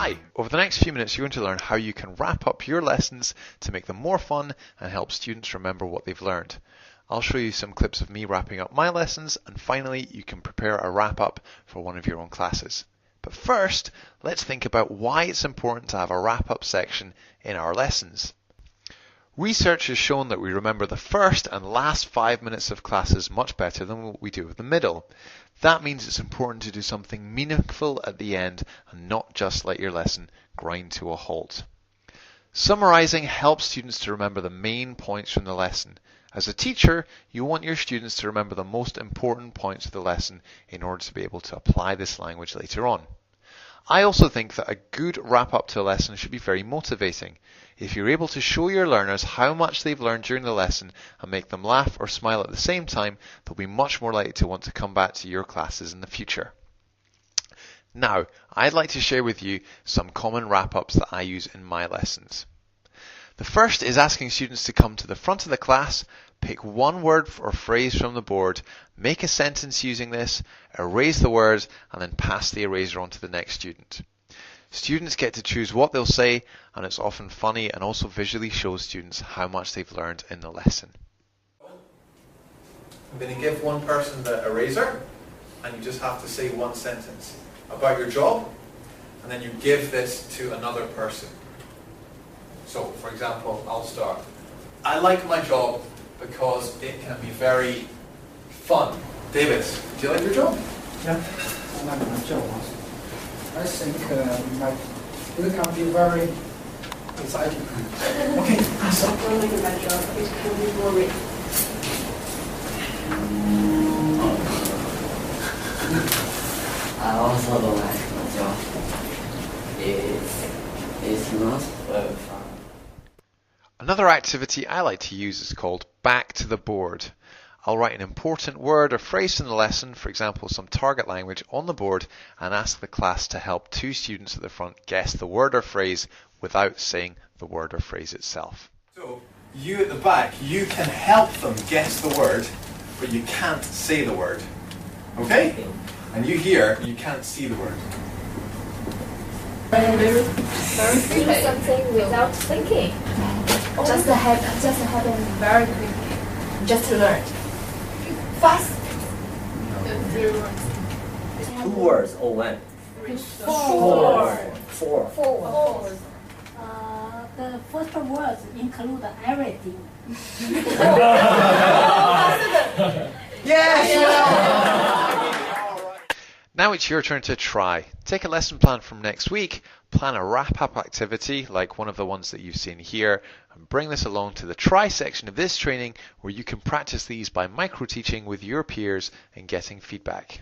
Hi! Over the next few minutes you're going to learn how you can wrap up your lessons to make them more fun and help students remember what they've learned. I'll show you some clips of me wrapping up my lessons, and finally you can prepare a wrap up for one of your own classes. But first, let's think about why it's important to have a wrap up section in our lessons. Research has shown that we remember the first and last 5 minutes of classes much better than what we do with the middle. That means it's important to do something meaningful at the end and not just let your lesson grind to a halt. Summarizing helps students to remember the main points from the lesson. As a teacher, you want your students to remember the most important points of the lesson in order to be able to apply this language later on. I also think that a good wrap-up to a lesson should be very motivating. If you're able to show your learners how much they've learned during the lesson and make them laugh or smile at the same time, they'll be much more likely to want to come back to your classes in the future. Now, I'd like to share with you some common wrap-ups that I use in my lessons. The first is asking students to come to the front of the class, pick one word or phrase from the board, make a sentence using this, erase the words, and then pass the eraser on to the next student. Students get to choose what they'll say, and it's often funny and also visually shows students how much they've learned in the lesson. I'm going to give one person the eraser, and you just have to say one sentence about your job, and then you give this to another person. So, for example, I'll start. I like my job because it can be very fun. David, do you like your job? Yeah, I like my job also. I think it can be very exciting. Okay, so. I like my job. It can be boring. I also don't like my job. It's not very fun. Another activity I like to use is called Back to the Board. I'll write an important word or phrase from the lesson, for example some target language, on the board and ask the class to help two students at the front guess the word or phrase without saying the word or phrase itself. So, you at the back, you can help them guess the word, but you can't say the word. Okay? And you here, you can't see the word. Very Do something without thinking. Just happen very quickly. Just to learn. Fast. 2 words or one? 4. The first words include everything. Now it's your turn to try. Take a lesson plan from next week, plan a wrap-up activity like one of the ones that you've seen here, and bring this along to the try section of this training where you can practice these by micro-teaching with your peers and getting feedback.